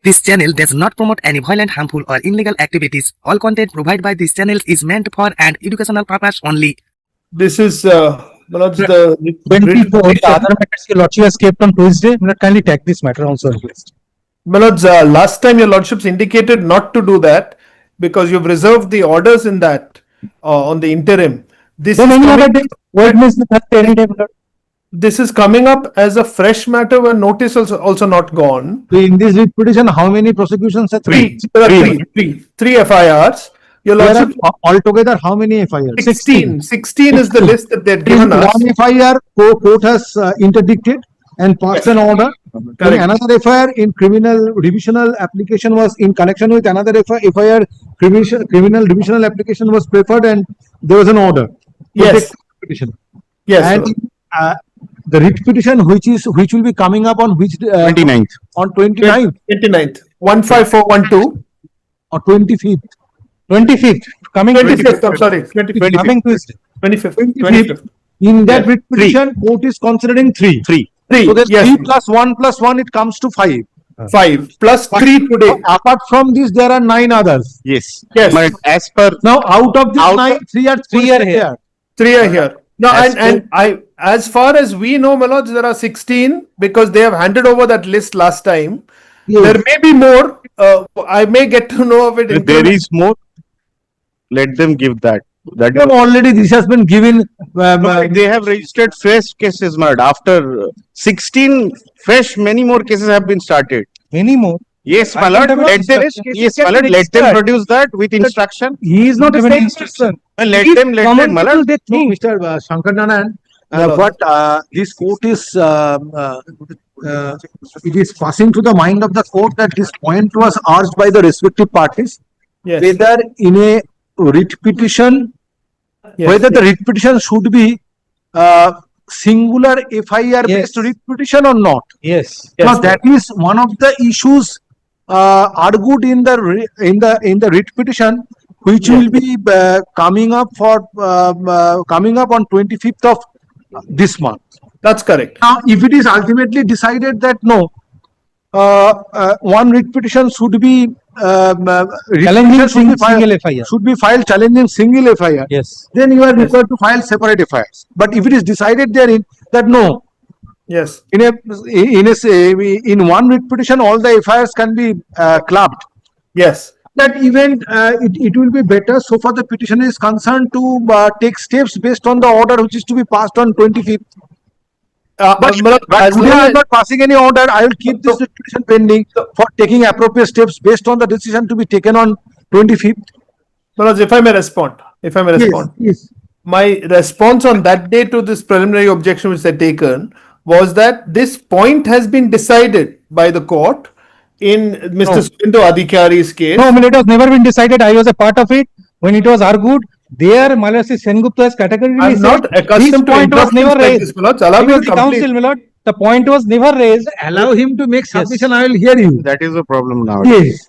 This channel does not promote any violent, harmful, or illegal activities. All content provided by this channel is meant for an educational purpose only. This is the 24. The other matters your lordship has kept on Tuesday. Kindly take this matter also request. Milords, last time your lordships indicated not to do that because you've reserved the orders in that on the interim. This Then is any coming- other day, what means the Thursday any day, my lord? This is coming up as a fresh matter where notice also not gone. So in this writ petition, how many prosecutions are There are three FIRs. Your There lordship, are altogether how many FIRs? 16 is the list that they've In given us. one FIR, court has interdicted and passed an order. Correct. In another FIR in criminal revisional application was in connection with another FIR criminal revisional application was preferred and there was an order. Yes. Petition. Yes. And the writ petition which will be coming up on which 29th. on 29th 29th. 15412. or 25th. 25th coming 25th. I'm sorry. 25th. coming Tuesday. 25th. 25th. In that Yes. writ petition, court is considering three. Three. So there's Yes. 3 plus 1 it comes to 5. 5 plus 3 today. Apart from this, there are 9 others. Yes. Yes. But as per Now out of these Out of- 9, 3 are here. 3 are here. No, As and as far as we know, Milords, there are 16 because they have handed over that list last time. Yes. There may be more. I may get to know of it. if there is more, let them give that. That You know, already this has been given. they have registered fresh cases, Mad. After 16 fresh, many more cases have been started. Many more. Yes, my I lord. don't have Let them. fresh cases Yes, can my be lord. Let them registered. produce that with instruction. He is not a same person. And let them. Let them, my lord. They think. Mr. Shankar Nanan, Hello. but this court is it is passing to the mind of the court that this point was urged by the respective parties. Yes. Whether in a writ petition, Yes. whether the writ petition should be singular FIR based writ petition or not. Yes. Because that is one of the issues argued in the writ petition, which will be coming up on 25th of this month. That's correct. Now, if it is ultimately decided that no, one writ petition should be Challenging single FIR. should be filed challenging single FIR. Yes. Then you are required to file separate FIRs. But if it is decided therein that no, Yes. in one writ petition all the FIRs can be clubbed. Yes. That event it will be better. So far the petitioner is concerned to take steps based on the order which is to be passed on 25th. But as today long I as- am not passing any order. I will keep this petition pending for taking appropriate steps based on the decision to be taken on 25th. Milords, if I may respond. Yes. My response on that day to this preliminary objection which I taken was that this point has been decided by the court in Mr. Suvendu Adhikari's case. No, I mean, it was never been decided. I was a part of it when it was argued. There, Malayasi Sengupta has categorically I'm said not this accustomed to point was interruptions never like raised. this, Milords. Allow He me was to the complete. counsel, my lord. The point was never raised. Allow him to make Yes. submission. I will hear you. That is the problem now. Yes.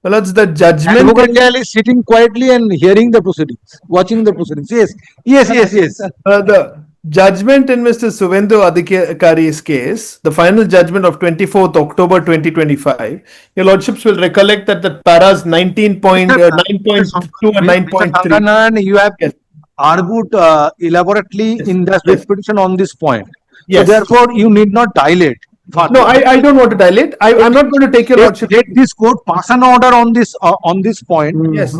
Milords, the judgment. Advocate Jayal is sitting quietly and hearing the proceedings, watching the proceedings. Yes. The judgment in Mr. Suvendu Adhikari's case, the final judgment of 24th October 2025, your lordships will recollect that the paras 9.2 and 9.3. Nanan, you have Yes. argued elaborately in the Yes. petition on this point. Yes. So therefore, you need not dilate. further. No, I don't want to dilate. I'm not going to take your lordship. Let this court pass an order on this point. Yes.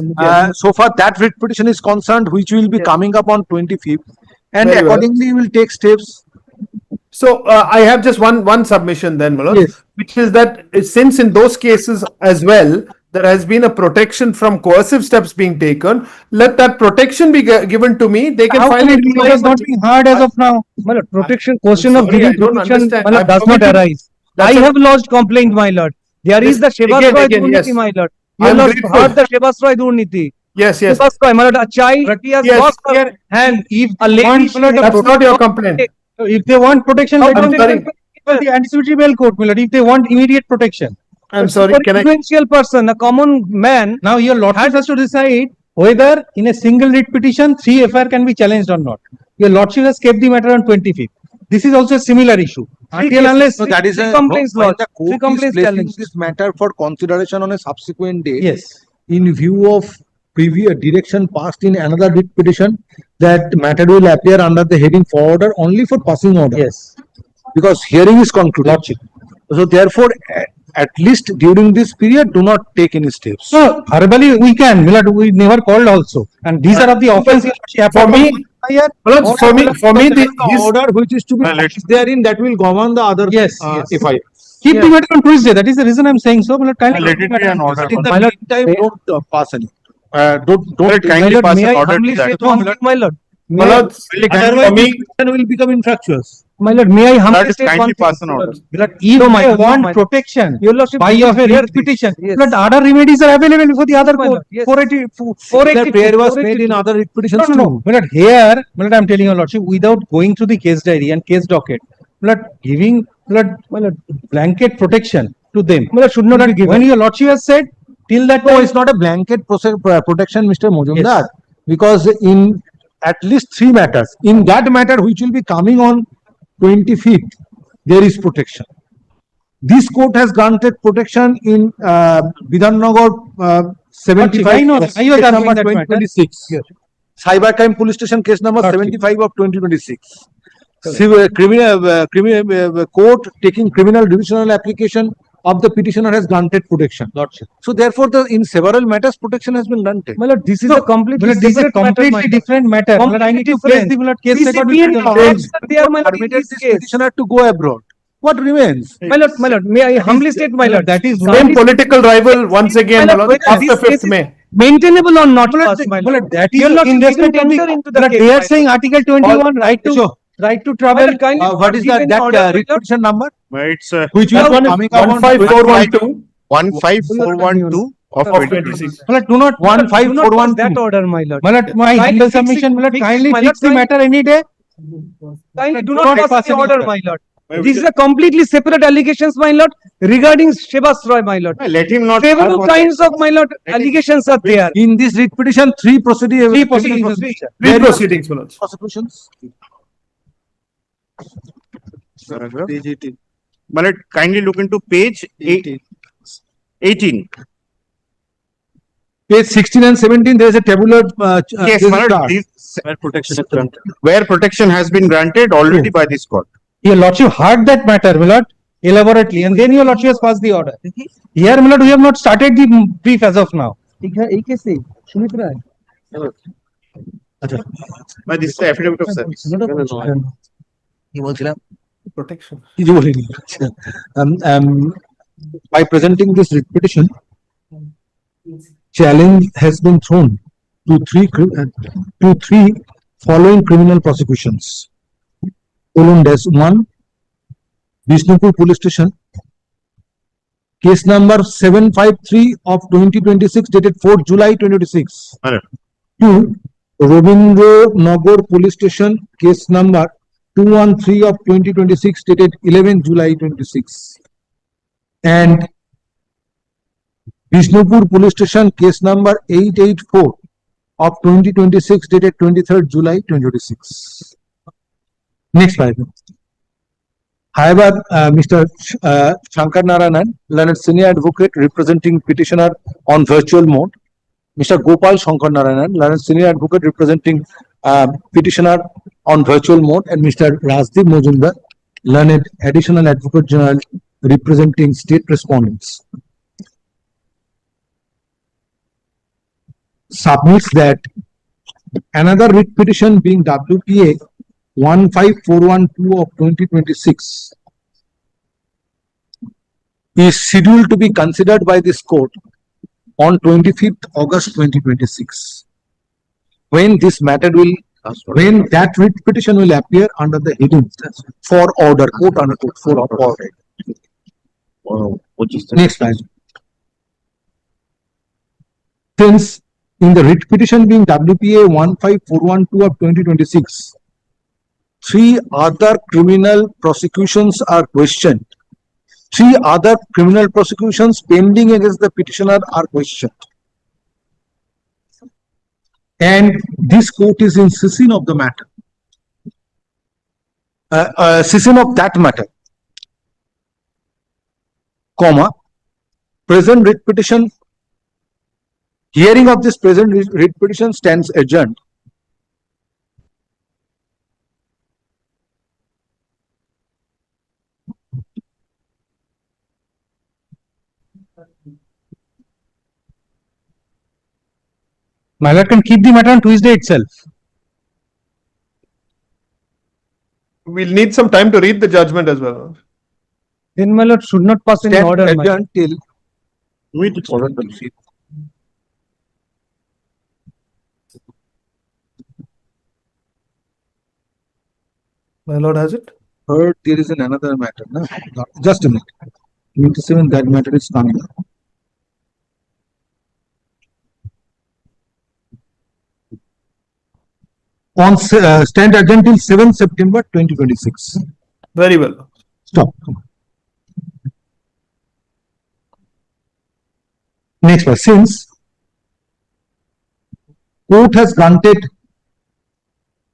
So far that writ petition is concerned, which will be coming up on 25th, and Very well. accordingly we will take steps. So I have just one submission then, Milords, Yes. which is that since in those cases as well, there has been a protection from coercive steps being taken, let that protection be given to me. They can How file can it. it has not been heard as of now? My lord, protection, question of sorry, giving I don't protection, understand. my lord, I'm does not coming to- arise. I That's a- have lodged complaint, my lord. There is the Yes, Shebasroy again, Durniti, yes. my lord. You I'm have grateful. heard the Shebasroy Durniti. Yes. Shebasroy, my lord, a child, he has Yes, lost yes. her hand. If A lady, want, my lord, That's not your complaint. if they want protection, How let them sorry. take the anticipatory bail court, my lord, if they want immediate protection. I'm sorry. Can I? influential person, a common man, Now your lordship has to decide whether in a single writ petition 3 FIR can be challenged or not. Your lordship has kept the matter on 25th. This is also a similar issue. Until unless So that is a, complaints when lodged, the three court is complaints placing challenged. this matter for consideration on a subsequent date. yes, In view of previous direction passed in another writ petition, that matter will appear under the heading for order only for passing order. yes, Because hearing is concluded. Lordship. So therefore, at least during this period, do not take any steps. So verbally we can, my lord, we never called also, and these are of the offenses. For me, well, for me, his Order which is to be passed therein, that will govern the other. Yes, yes. FIR. Keep the matter on Tuesday. That is the reason I'm saying so. My lord, kindly Let it be an order. But in the My lord, meantime, don't pass any. Don't Let kindly lord, pass may an I order Humbly to that. state one thing, my lord. my lord, Otherwise, for me, this petition will become infractious. My lord, may I That humbly is state one kindly thing? pass an order. my lord, if No, my they lord, no, want my lord. protection Your lordship, by please of a hear writ this. petition, Yes. but other remedies are available for the other My court. lord, yes. 484. That prayer was 482. made in other writ petitions No, no, no. too. My lord, here, my lord, I'm telling your lordship, without going through the case diary and case docket, my lord, giving, my lord, blanket protection to them. My lord, should not be given. When your lordship has said, till that No, time, it's not a blanket protection, Mr. Mojumdar, Yes. because in at least 3 matters, in that matter which will be coming on 25th, there is protection. This court has granted protection in Bidhannagar 75. I know, I was case asking number that matter. 2026. Cybercrime police station case number Lordship. 75 of 2026. Criminal court taking criminal divisional application of the petitioner has granted protection. Lordship. So therefore, in several matters, protection has been granted. My lord, this is No, a completely my lord, this is a separate matter, my completely lord. different matter. My lord, I need to place the my lord, case record with PCP you. and laws are there, my lord, in Permitted this this case. petitioner to go abroad. What remains? My lord, may I humbly state, my lord, That is same political rival once again, my my lord, lord, whether after this case 5th May. maintainable or not, My lord, first, my my lord. lord, that Your is lordship, in we respect didn't of the, enter into my the lord, case, they my are lord. saying Article 21, right to, Sure. right to My travel. lord, kindly What is give that? any That order, my writ lord. petition number? It's Which That will one is coming up on 15412 15412 of of 26. My lord, do not, Do not pass 15412. that order, my lord. my lord, my Kindly humble fix it, submission, my lord, fix it, kindly my lord, fix the kindly- matter any day. Kindly do Do not not pass the any order, order. my lord. This is a completely separate allegations, my lord, regarding Shebas Roy, my lord. Let him not. Several kinds of, my lord, allegations are there. In this writ petition, three proceedings. Three proceedings. Three proceedings, my lord. Prosecutions. Page 18. But let kindly look into page 18. Page 16 and 17, there is a tabular. Yes, there is my a lord, chart. where protection has been granted already by this court. Your lordship heard that matter, my lord, elaborately, and then your lordship has passed the order. Here, my lord, we have not started the brief as of now. এই কেসে সুমিত রায় But this is the affidavit of service. Protection. কিছু বলিনি। By presenting this writ petition, challenge has been thrown to three following criminal prosecutions. -1, Bishnupur Police Station, case number 753 of 2026 dated 4th July 2026. Alright. 2, Robindro Nagar Police Station, case number 213 of 2026 dated 11th July 26. And Bishnupur Police Station, case number 884 of 2026 dated 23rd July 2026. Next paragraph. However, Mr. Shankar Narayanan, learned senior advocate representing petitioner on virtual mode, Mr. Gopal Shankar Narayanan, learned senior advocate representing petitioner on virtual mode, and Mr. Rajdeep Mojumdar, learned additional advocate general representing state respondents, submits that another writ petition being WPA 15412 of 2026 is scheduled to be considered by this court on 25th August 2026. When when that writ petition will appear under the heading for order, quote unquote, for order. Next slide. Since in the writ petition being WPA 15412 of 2026, 3 other criminal prosecutions are questioned. 3 other criminal prosecutions pending against the petitioner are questioned. And this court is insisting of the matter. cessation of that matter, comma, present writ petition, hearing of this present writ petition stands adjourned. My lord can keep the matter on Tuesday itself. We'll need some time to read the judgment as well. Then my lord should not pass any Stand order. my lord. adjourned till My lord has it. heard there is another matter. No? Just a minute. 27, that matter is coming up. On stand adjourned till 7 September 2026. Very well. Stop. Next one. Since court has granted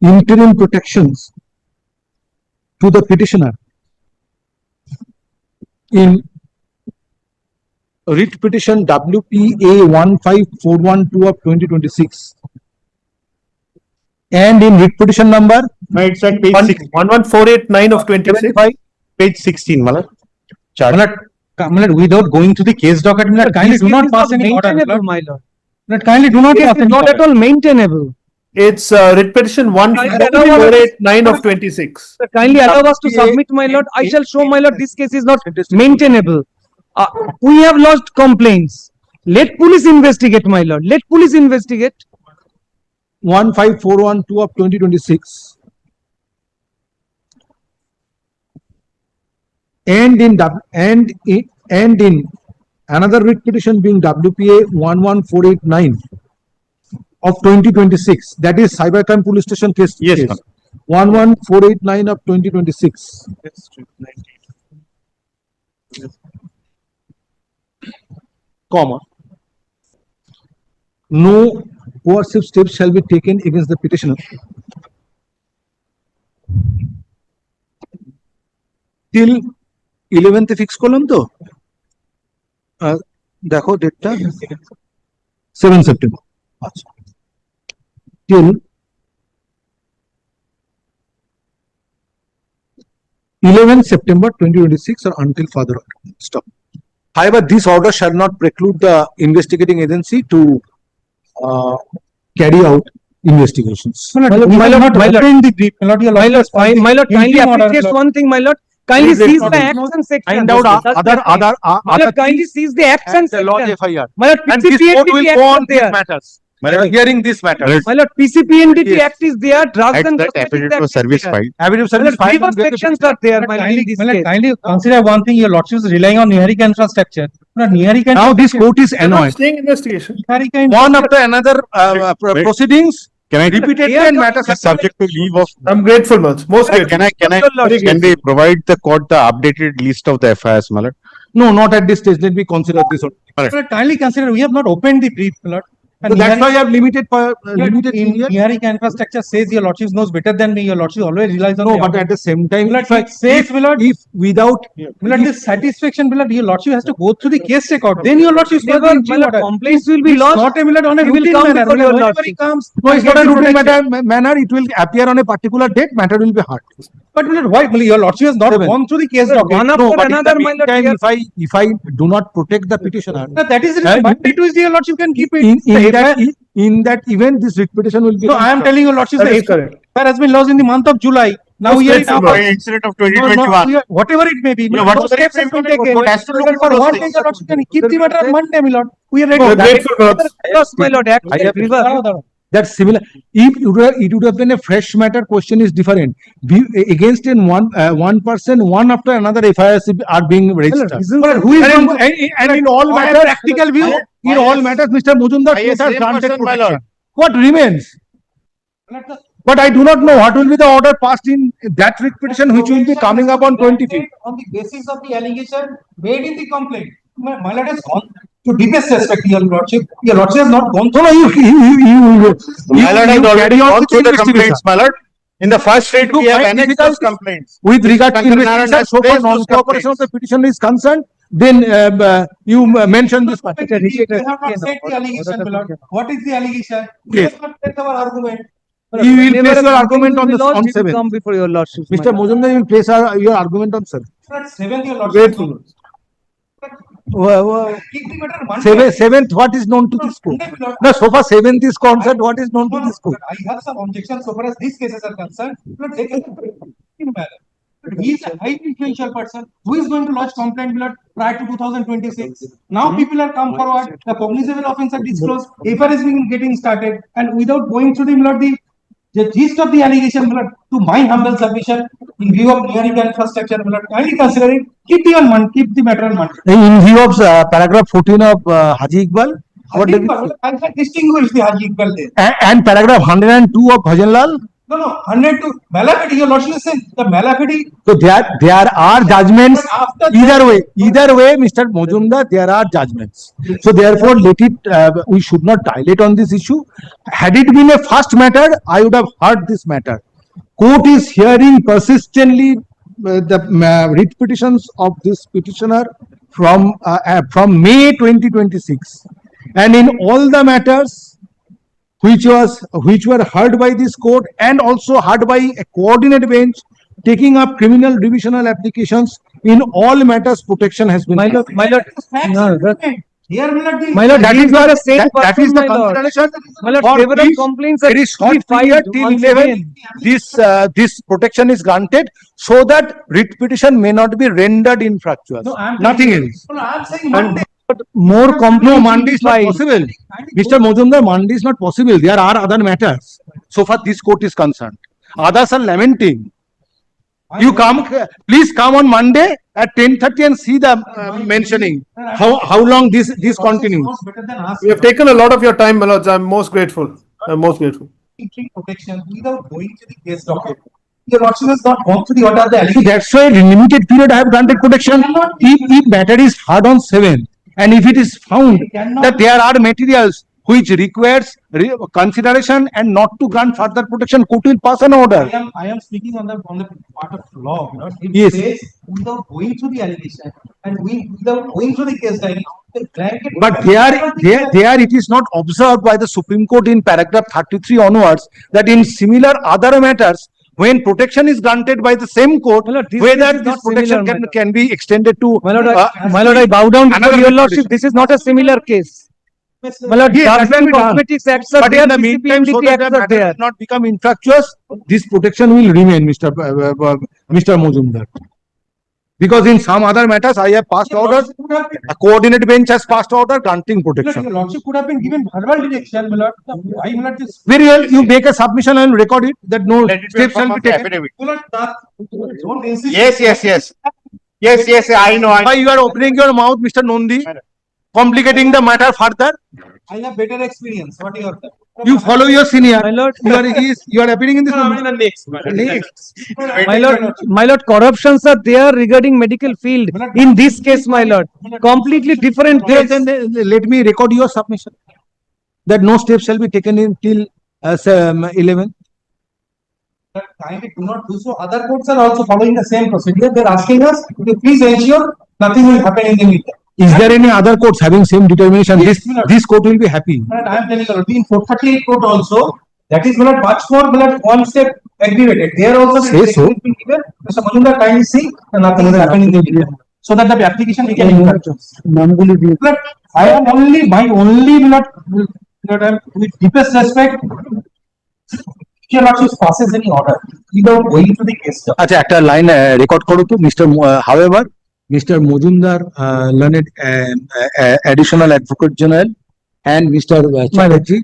interim protections to the petitioner in writ petition WPA 15412 of 2026 and in writ petition number No, it's at page 16. 11489 of 26. Page 16, my lord. Chart. My lord, without going to the case docket, my lord, kindly This do case not is pass not any order. My maintainable, lord. my lord. My lord, kindly do not This pass is any not at order. all maintainable. It's writ petition 11489 of 26. Sir, kindly allow us to submit, my lord. I shall show, my lord, this case is not maintainable. We have lodged complaints. Let police investigate, my lord. Let police investigate. 15412 of 2026 and in another writ petition being WPA 11489 of 2026, that is Cybercrime Police Station case. Yes, case. ma'am. 11489 of 2026. Comma. No coercive steps shall be taken against the petitioner till 11th fix করলাম তো দেখো ডেটটা 7 September আচ্ছা till 11th September 2026 or until further order. Stop. However, this order shall not preclude the investigating agency to carry out investigations. My lord, My lord, my lord. open the brief. My lord, your My lord, lord, my lord, kindly interim order, appreciate my lord. one thing, my lord. Kindly Please, seize let the not- action section. Find out other My lord, kindly seize the action and the lodge section. FIR. My lord, And this court will PCPNDT go on Act is these there. matters. Hearing this matter. My lord, PCPNDT Yes. Act is there. Drugs At and that Cosmetics affidavit Act of is service there. filed. Affidavit of My service lord, filed grievous and sections are there, my lord, in this My lord, case. kindly consider one thing. Your lordship is relying on numeric infrastructure. My lord, numeric now this court is They're not annoyed. staying investigation. One after another Wait. proceedings Can I repeatedly They are and matters are subject to leave of? I'm grateful, Mons. Most grateful. Can they provide the court the updated list of the FIRs, my lord? No, not at this stage. Let me consider this. My lord, kindly consider we have not opened the brief, my lord. And So that's why numeric- I have limited in here. numeric infrastructure says your lordship knows better than me. Your lordship always relies on No, the but at the same time, My lord, if I- it says, if- my lord, if without my lord, this satisfaction, my lord, your lordship has to go through the case record. Then your lordship is Never, my lord, complaints will be It's lodged. not a my lord, on a We will routine come manner. before My your lord, whenever he lordship. comes, no, it's get not a the routine protection. manner, it will appear on a particular date, matter will be heard. But my lord, why? My lord, your lordship has not Seven. gone through the case docket. One No, after but in another, the my lord, meantime, here. if I do not protect the petitioner, No, that is the reason. Why it is your lordship can keep it. in that event, this writ petition will be. No, I am telling your lordship, That the is correct. FIR has been lodged in the month of July. Now Most we are in grateful, August. Incident of No, 2021. whatever it may be, No, no whatever steps it may have be, been taken. court has to look into For those one things. thing, your lordship can keep the matter on Monday, my lord. We are ready. We're grateful, Mons. Yes, my lord, act I have- grievous. That's similar. If it would have been a fresh matter, question is different. Against in one person, one after another FIRs are being registered. But who is And going and in all on a matters, practical view? in all matters, Mr. Mujumdar Yes, has same granted person, my protection. lord. What remains? But I do not know what will be the order passed in that writ petition which will be coming up on 25th. On the basis of the allegation made in the complaint. My lord has gone to deepest respect, your lordship. Your lordship has not gone No, no, you My lord has carry already on gone with through the investigation. complaints, my lord. In the first state, we have quite annexed difficult those complaints. with regard to Shankar Narayan investigation, has so far raised those non-cooperation of the complaints. petitioner is concerned, then you mentioned this. They have not said the allegation, my lord. What is the allegation? We Yes. have not said our argument. You will Whenever place a your complaint argument will on be the lodged, on it will 7th. come before your lordships. my Mr. lord. Mujumdar, you will place your argument on 7th. Not seventh, your lordship. Wait, Lord. Keep the matter Monday. Seventh, what is known to this court? Monday, my lord. No, so far 7th is concerned, what is known to No, this court? but I have some objections so far as these cases are concerned. But they can in manner. But he is a highly influential person who is going to lodge complaint blood prior to 2026. Now people are come forward, the cognizable offence are disclosed, FR is being getting started, and without going through the gist of the allegation blood, to my humble submission, in view of nearing infrastructure blood, kindly considering, keep the matter on Monday. In view of paragraph 14 of Haji Iqbal, what did I can distinguish the Haji Iqbal there. and paragraph 102 of Bhajanlal? No, 102. Malafide, your lordship is saying the Malafide. So there are judgments After either way, Mr. Mojumdar, there are judgments. So therefore, let it. We should not dilate on this issue. Had it been a first matter, I would have heard this matter. Court is hearing persistently the writ petitions of this petitioner from May 2026, and in all the matters which were heard by this court and also heard by a coordinate bench taking up criminal divisional applications, in all matters protection has been. My lord, no, Here will not be. my lord, That these is are the the same that is person, the my lord. consideration. My lord, For several this complaints are very short to be filed period till once 11, again. this protection is granted so that writ petition may not be rendered infructuous. No, I am Nothing else. No, I am saying Monday. More No, complaints Monday is not filed. possible. Mr. Mojumdar, Monday is not possible. There are other matters. So far, this court is concerned. Others are lamenting. You please come on Monday at 10:30 and see the mentioning. How long this continues. Better than us. We have taken a lot of your time, my lords. I'm most grateful. I'm most grateful. Interim protection without going to the case docket. Your lordship has not gone through what are the So allegations. that's why limited period I have granted protection. If matter is heard on 7th, and if it is found that there are materials which requires consideration and not to grant further protection, court will pass an order. I am speaking on the part of law. You know, it Yes. says without going through the allegation and without going through the case diary. But there it is not observed by the Supreme Court in paragraph 33 onwards that in similar other matters, when protection is granted by the same court, My lord, this whether case is this not protection similar, my lord. can be extended to. My lord, I bow down before another your writ lordship. petition. This is not a similar case. My lord, Yes, that dozen will be done. cosmetics acts are But there, in the meantime, so CCPMDT that the acts are matter there. will not become infructuous, this protection will remain, Mr. Mojumdar. Because in some other matters, I have passed orders, a coordinate bench has passed order granting Your protection. lordship could have been given verbal direction, my lord. I will not just. Very well, you make a submission and record it that no steps shall be taken. Affidavit. My lord, don't insist. Yes, I know. Why you are opening your mouth, Mr. Nondi, complicating the matter further? I have better experience. What you have done? You follow your senior. My lord, You are appearing in this. Next. my lord, corruptions are there regarding medical field. In this case, my lord, completely different case. Then let me record your submission. That no steps shall be taken in till 11. Kindly do not do so. Other courts are also following the same procedure. They are asking us to please ensure nothing will happen in the meantime. Is there any other courts having same determination? This court will be happy. And I am telling you, in 438 court also, that is not much more one step aggravated. There also Say the direction so. has been given. Mr. Majumdar kindly see and nothing will happen in the meantime. So that the application became infructuous. But I am my only with deepest respect, your lordship passes any order without going to the case. আচ্ছা একটা line record করো তো mister however Mr. Mojumdar learned additional advocate general and Mr. Chatterjee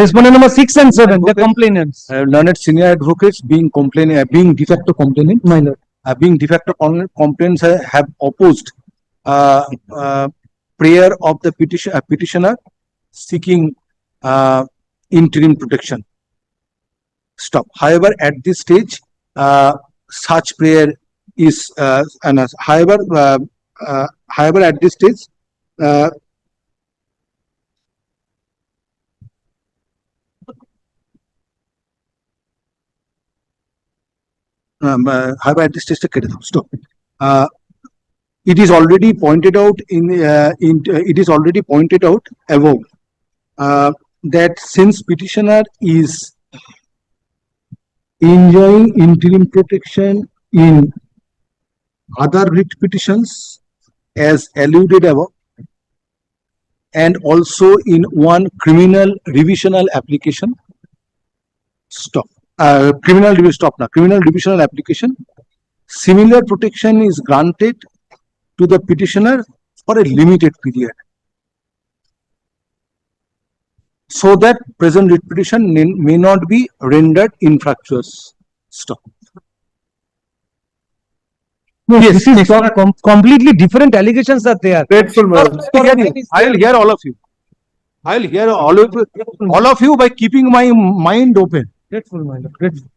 Respondent number 6 and 7, the complainants. learned senior advocates being de facto complainant being de facto complainants have opposed prayer of the petitioner seeking interim protection. Stop. However, at this stage, such prayer is however at this stage hereby at this stage কেটে দাও, stop. It is already pointed out it is already pointed out above that since petitioner is enjoying interim protection in other writ petitions as alluded above, and also in one criminal revisional application, criminal revisional application, similar protection is granted to the petitioner for a limited period, so that present writ petition may not be rendered infructuous. Stop. No, this is completely different allegations are there. Grateful, madam. I will hear all of you. I will hear all of you by keeping my mind open. Grateful, my lord, grateful.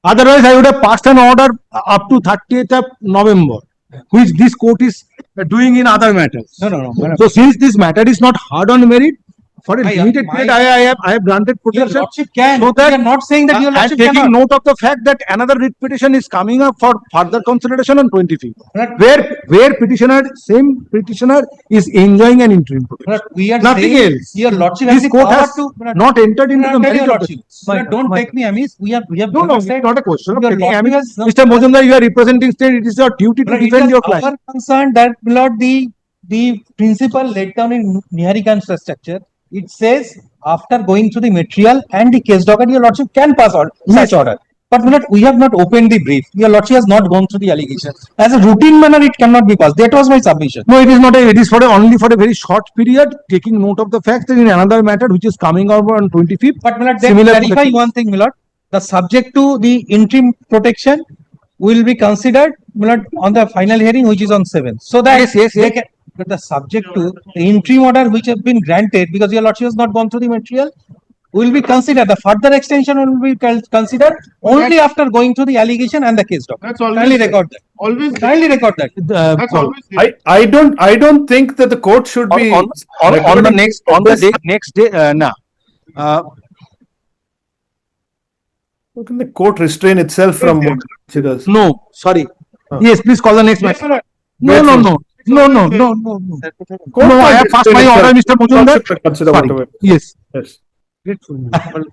Otherwise, I would have passed an order up to 30th of November, which this court is doing in other matters. No, madam. So since this matter is not hard on merit, for a I- limited my- period, I have granted Your protection. lordship can, So we that- are not saying that your And lordship taking cannot. note of the fact that another writ petition is coming up for further consideration on 25th, But- where same petitioner is enjoying an interim protection. But we are Nothing saying else. your lordship has This the court power has to. not entered into the Tell merit your of the lordship. case. Sir, don't my- take me amiss. We have No, never it's said. not a question of Your taking. I lordship mean, has no- Mr. Mojumdar, you are representing state. It is your duty to But it defend was your client. our concern that, my lord, the principle laid down in Niharikan structure, it says after going through the material and the case docket, your lordship can pass on such order. But my lord, we have not opened the brief. Your lordship has not gone through the allegation. As a routine manner, it cannot be passed. That was my submission. No, it is not. It is for only for a very short period. Taking note of the fact that in another matter which is coming up on 25th. But my lord, then Similar clarify protection. one thing, my lord. The subject to the interim protection will be considered, my lord, on the final hearing, which is on 7th. So that Yes. they can, but the subject to the interim order which have been granted, because your lordship has not gone through the material, will be considered. The further extension will be considered only after going through the allegation and the case docket. That's always Kindly there. record that. Always. Kindly record that. That's always. I don't think that the court should be. On the next day, nah. How can the court restrain itself from what it considers? No, sorry. Yes, please call the next matter. No. Court No, I have can passed my restrain order, itself. Mr. Mojumdar. Court should consider Sorry. whatever. Yes. Yes. Grateful, my lord.